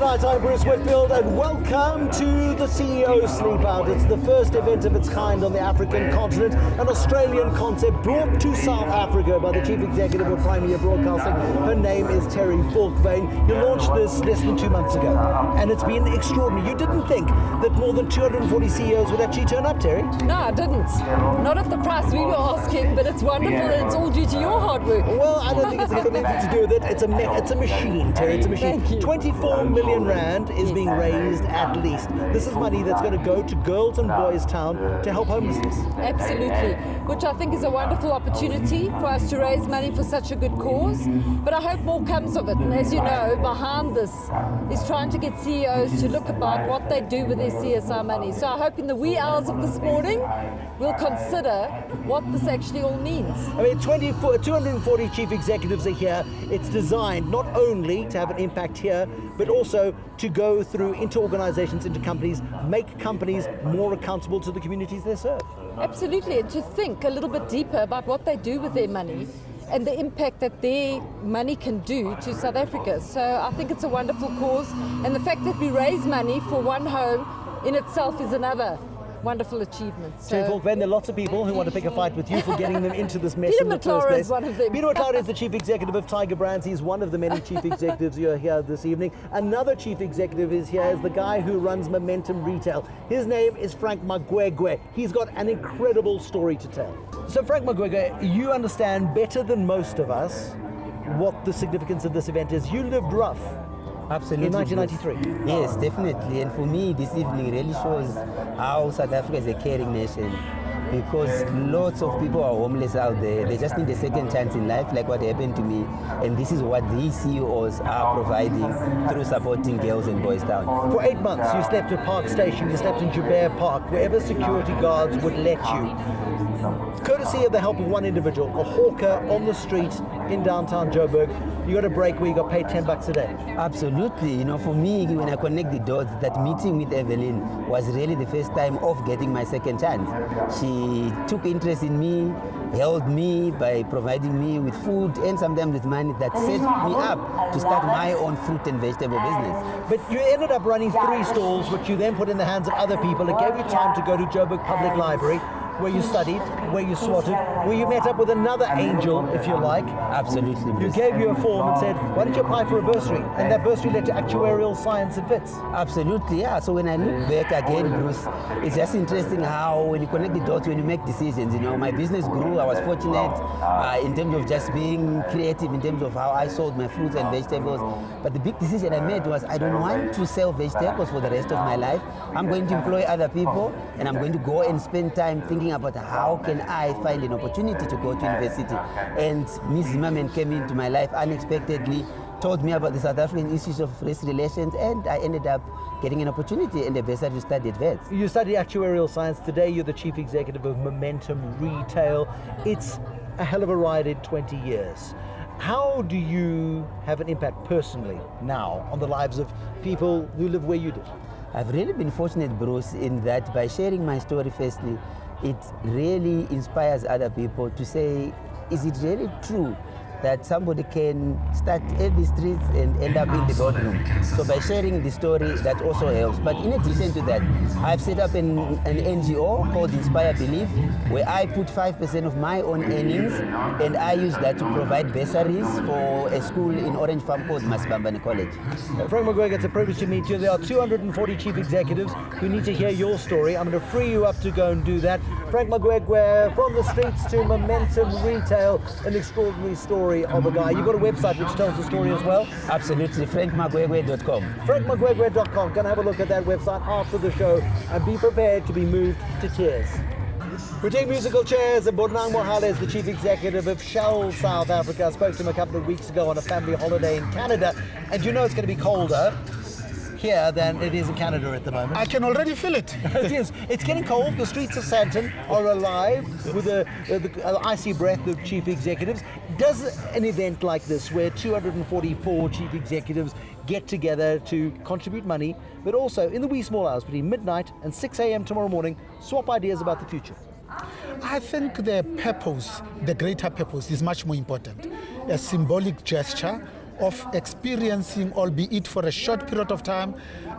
Night, I'm Bruce Whitfield, and welcome to the CEO Sleep Out. It's the first event of its kind on the African continent, an Australian concept brought to South Africa by the Chief Executive of Premier Broadcasting. Her name is Terry Falkvane. You launched this less than 2 months ago, and it's been extraordinary. You didn't think that more than 240 CEOs would actually turn up, Terry? No, I didn't. Not at the price we were asking, but it's wonderful and it's all due to your hard work. Well, I don't think it's got anything to do with it. It's a machine, Terry. It's a machine. Thank you. 24 million rand is being raised at least. This is money that's going to go to Girls and Boys Town to help homelessness. Absolutely, which I think is a wonderful opportunity for us to raise money for such a good cause. But I hope more comes of it. And as you know, behind this is trying to get CEOs to look about what they do with their CSR money. So I hope in the wee hours of this morning, we'll consider what this actually all means. I mean, 240 chief executives are here. It's designed not only to have an impact here, but also to go through into organizations, into companies, make companies more accountable to the communities they serve. Absolutely, and to think a little bit deeper about what they do with their money and the impact that their money can do to South Africa. So I think it's a wonderful cause, and the fact that we raise money for one home in itself is another wonderful achievement. Terry Falkvane, there are lots of people who want to pick a fight with you for getting them into this mess Peter in the first McGregor place. is one of them. Peter McGregor is the chief executive of Tiger Brands. He's one of the many chief executives who are here this evening. Another chief executive is here, is the guy who runs Momentum Retail. His name is Frank McGregor. He's got an incredible story to tell. So Frank McGregor, you understand better than most of us what the significance of this event is. You lived rough. Absolutely. In 1993. Yes, definitely. And for me, this evening really shows how South Africa is a caring nation, because lots of people are homeless out there. They just need a second chance in life, like what happened to me. And this is what these CEOs are providing through supporting Girls and Boys Town. For 8 months, you slept at Park Station, you slept in Joubert Park, wherever security guards would let you. Courtesy of the help of one individual, a hawker on the street in downtown Joburg, you got a break where you got paid $10 a day. Absolutely. You know, for me, when I connect the dots, that meeting with Evelyn was really the first time of getting my second chance. She took interest in me, helped me by providing me with food and sometimes with money that set me up to start my own fruit and vegetable business. But you ended up running 3 stalls, which you then put in the hands of other people. It gave you time to go to Joburg Public Library, where you studied, where you swatted, where you met up with another angel, if you like. Absolutely. Who gave you a form and said, why don't you apply for a bursary? And that bursary led to actuarial science and FITS. Absolutely, yeah. So when I look back again, Bruce, it's just interesting how when you connect the dots, when you make decisions, you know, my business grew. I was fortunate in terms of just being creative, in terms of how I sold my fruits and vegetables. But the big decision I made was I don't want to sell vegetables for the rest of my life. I'm going to employ other people, and I'm going to go and spend time thinking about how can I find an opportunity to go to university. And Ms. Zimmerman came into my life unexpectedly, told me about the South African Institute of Race Relations, and I ended up getting an opportunity and a bursary to study at Wits. You studied actuarial science. Today you're the chief executive of Momentum Retail. It's a hell of a ride in 20 years. How do you have an impact personally now on the lives of people who live where you do? I've really been fortunate, Bruce, in that by sharing my story firstly, it really inspires other people to say, is it really true that somebody can start at the streets and end up in the boardroom? So by sharing the story, that also helps. But in addition to that, I've set up an NGO called Inspire Believe, where I put 5% of my own earnings, and I use that to provide bursaries for a school in Orange Farm called Masbambane College. Frank McGregor, it's a privilege to meet you. There are 240 chief executives who need to hear your story. I'm going to free you up to go and do that. Frank McGregor, from the streets to Momentum Retail, an extraordinary story of a guy. You've got a website which tells the story as well? Absolutely, frankmcgregor.com. frankmcgregor.com. Go and have a look at that website after the show and be prepared to be moved to tears. We're taking musical chairs, and Bonang Mohale is the chief executive of Shell South Africa. I spoke to him a couple of weeks ago on a family holiday in Canada, and you know it's going to be colder here than it is in Canada at the moment. I can already feel it. It is. It's getting cold. The streets of Sandton are alive with the icy breath of chief executives. Does an event like this, where 244 chief executives get together to contribute money, but also in the wee small hours between midnight and 6 a.m. tomorrow morning, swap ideas about the future? I think the purpose, the greater purpose, is much more important. A symbolic gesture of experiencing, albeit for a short period of time,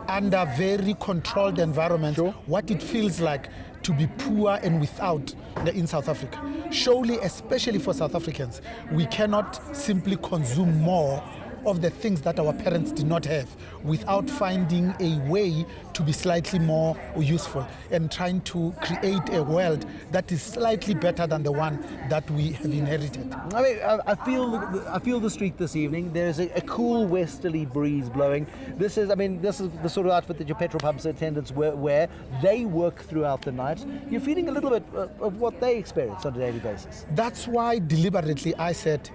under very controlled environments, what it feels like to be poor and without in South Africa. Surely, especially for South Africans, we cannot simply consume more of the things that our parents did not have without finding a way to be slightly more useful and trying to create a world that is slightly better than the one that we have inherited. I mean, I feel the street this evening. There's a cool westerly breeze blowing. This is the sort of outfit that your petrol pumps attendants wear. They work throughout the night. You're feeling a little bit of what they experience on a daily basis. That's why deliberately I said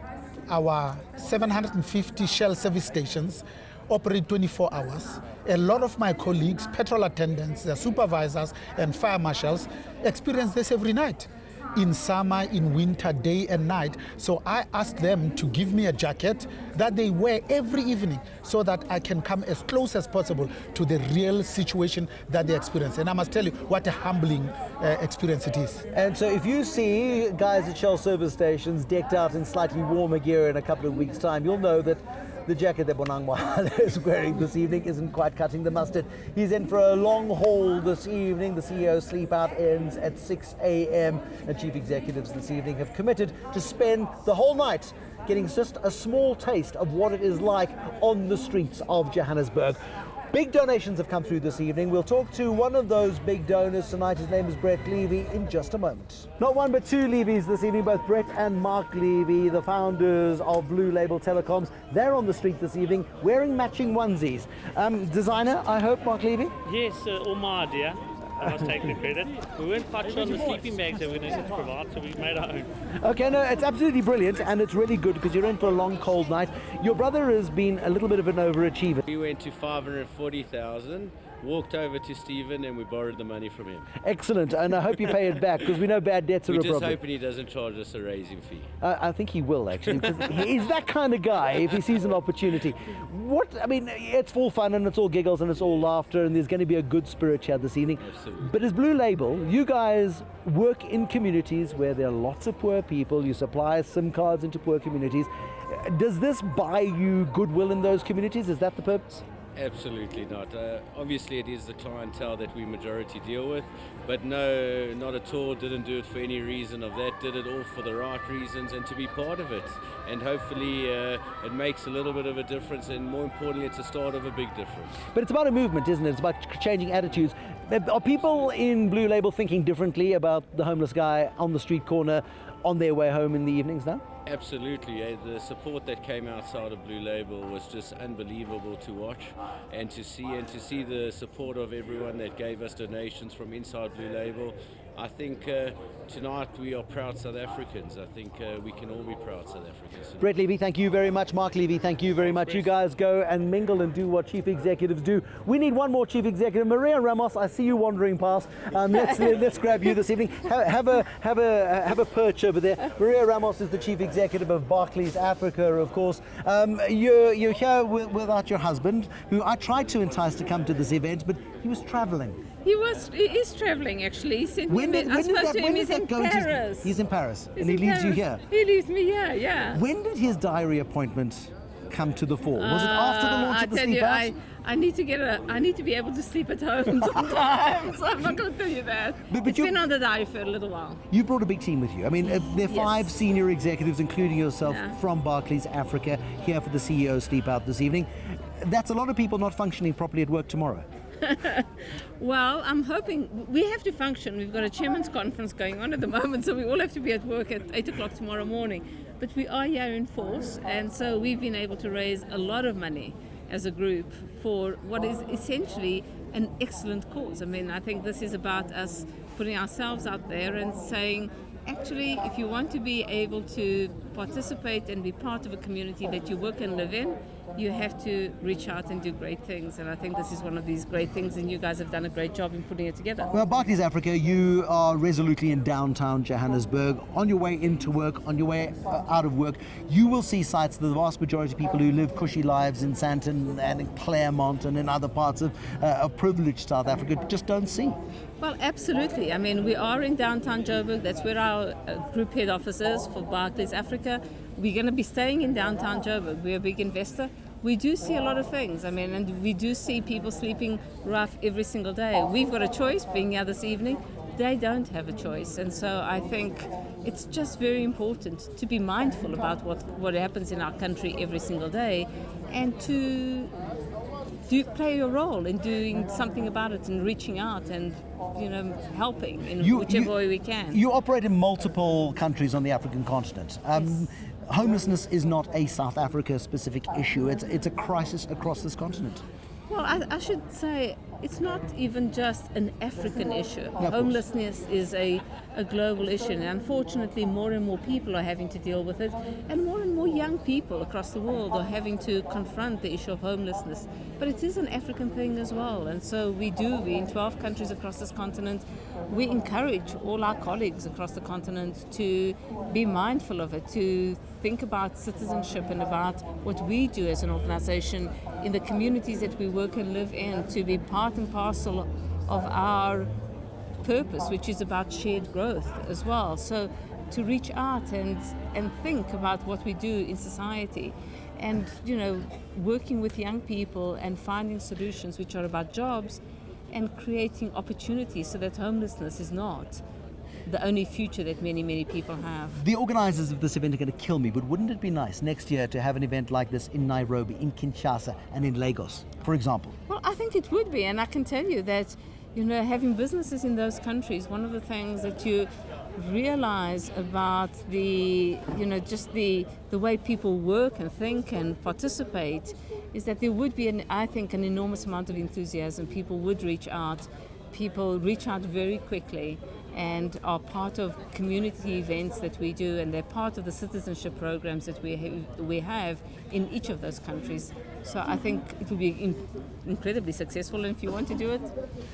our 750 Shell service stations operate 24 hours. A lot of my colleagues, petrol attendants, their supervisors and fire marshals experience this every night. In summer, in winter, day and night. So I asked them to give me a jacket that they wear every evening so that I can come as close as possible to the real situation that they experience. And I must tell you what a humbling experience it is. And so if you see guys at Shell service stations decked out in slightly warmer gear in a couple of weeks' time, you'll know that the jacket that Bonang Mohale is wearing this evening isn't quite cutting the mustard. He's in for a long haul this evening. The CEO's sleep out ends at 6 a.m. and chief executives this evening have committed to spend the whole night getting just a small taste of what it is like on the streets of Johannesburg. Big donations have come through this evening. We'll talk to one of those big donors tonight. His name is Brett Levy in just a moment. Not one but two Levies this evening, both Brett and Mark Levy, the founders of Blue Label Telecoms. They're on the street this evening wearing matching onesies. Designer, I hope, Mark Levy? Yes, all my idea. I must take the credit. We weren't quite sure on the sleeping bags that we needed to provide, so we made our own. Okay, no, it's absolutely brilliant, and it's really good because you're in for a long, cold night. Your brother has been a little bit of an overachiever. We went to 540,000, walked over to Stephen, and we borrowed the money from him. Excellent, and I hope you pay it back because we know bad debts are a problem. We're just hoping he doesn't charge us a raising fee. I think he will, actually, because he's that kind of guy if he sees an opportunity. It's all fun and it's all giggles and it's all laughter, and there's going to be a good spirit here this evening. Absolutely. But as Blue Label, you guys work in communities where there are lots of poor people. You supply SIM cards into poor communities. Does this buy you goodwill in those communities? Is that the purpose? Absolutely not. Obviously, it is the clientele that we majority deal with, but no, not at all. Didn't do it for any reason of that. Did it all for the right reasons and to be part of it. And hopefully, it makes a little bit of a difference, and more importantly, it's a start of a big difference. But it's about a movement, isn't it? It's about changing attitudes. Are people in Blue Label thinking differently about the homeless guy on the street corner on their way home in the evenings now? Absolutely. The support that came outside of Blue Label was just unbelievable to watch and to see the support of everyone that gave us donations from inside Blue Label. I think tonight we are proud South Africans. I think we can all be proud South Africans. Brett Levy, thank you very much. Mark Levy, thank you very much. You guys go and mingle and do what chief executives do. We need one more chief executive. Maria Ramos, I see you wandering past. Let's grab you this evening. Have a perch over there. Maria Ramos is the chief executive of Barclays Africa, of course. You're here without your husband, who I tried to entice to come to this event, but he was traveling. He is traveling actually. He sent me I spoke to him. He's in Paris. He's in Paris, and he leaves you here. He leaves me here, yeah. When did his diary appointment come to the fore? Was it after the launch of the sleep out? I need to be able to sleep at home sometimes. So I'm not going to tell you that. It's been on the diary for a little while. You brought a big team with you. I mean, there are 5 senior executives, including yourself, from Barclays Africa, here for the CEO sleep out this evening. That's a lot of people not functioning properly at work tomorrow. Well, I'm hoping we have to function. We've got a chairman's conference going on at the moment, so we all have to be at work at 8 o'clock tomorrow morning. But we are here in force, and so we've been able to raise a lot of money as a group for what is essentially an excellent cause. I mean, I think this is about us putting ourselves out there and saying, actually, if you want to be able to participate and be part of a community that you work and live in, you have to reach out and do great things. And I think this is one of these great things, and you guys have done a great job in putting it together. Well, Barclays Africa, you are resolutely in downtown Johannesburg. On your way into work, on your way out of work, you will see sites that the vast majority of people who live cushy lives in Sandton and in Claremont and in other parts of privileged South Africa just don't see. Well, absolutely. I mean, we are in downtown Joburg. That's where our group head office is for Barclays Africa. we're going to be staying in downtown Joburg. We're a big investor. We do see a lot of things. I mean, and we do see people sleeping rough every single day. We've got a choice being here this evening. They don't have a choice. And so I think it's just very important to be mindful about what happens in our country every single day, and to play your role in doing something about it and reaching out and helping in whichever way we can. You operate in multiple countries on the African continent. Yes. Homelessness is not a South Africa specific issue. It's a crisis across this continent. Well, I should say it's not even just an African issue. Homelessness is a global issue, and unfortunately more and more people are having to deal with it, and more young people across the world are having to confront the issue of homelessness. But it is an African thing as well, and so we're in 12 countries across this continent. We encourage all our colleagues across the continent to be mindful of it, to think about citizenship and about what we do as an organization in the communities that we work and live in, to be part and parcel of our purpose, which is about shared growth as well. So to reach out and think about what we do in society, and working with young people and finding solutions which are about jobs and creating opportunities so that homelessness is not the only future that many people have. The organisers of this event are going to kill me, but wouldn't it be nice next year to have an event like this in Nairobi, in Kinshasa and in Lagos, for example? Well, I think it would be, and I can tell you that having businesses in those countries, one of the things that you realize about the way people work and think and participate is that there would be an enormous amount of enthusiasm. People would reach out. People reach out very quickly and are part of community events that we do, and they're part of the citizenship programs that we have in each of those countries. So I think it will be incredibly successful, and if you want to do it,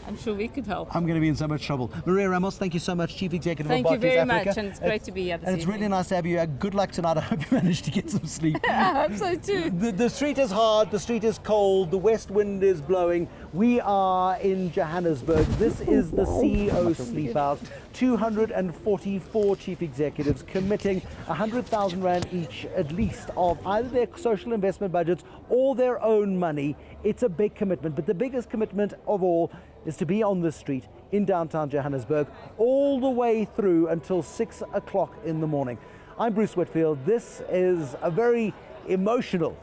I'm sure we could help. I'm going to be in so much trouble. Maria Ramos, thank you so much, Chief Executive of Barclays Africa. Thank you very much, and it's great to be here this evening. And it's really nice to have you. Good luck tonight. I hope you manage to get some sleep. I hope so too. The street is hard, the street is cold, the west wind is blowing. We are in Johannesburg. This is the CEO Sleep Out. 244 chief executives committing 100,000 Rand each, at least, of either their social investment budgets or their own money. It's a big commitment, but the biggest commitment of all is to be on the street in downtown Johannesburg all the way through until 6 o'clock in the morning. I'm Bruce Whitfield. This is a very emotional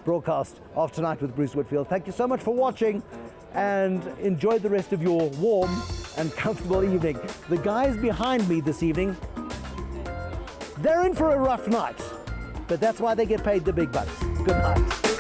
broadcast of Tonight with Bruce Whitfield. Thank you so much for watching, and enjoy the rest of your warm and comfortable evening. The guys behind me this evening, they're in for a rough night, but that's why they get paid the big bucks. Good night.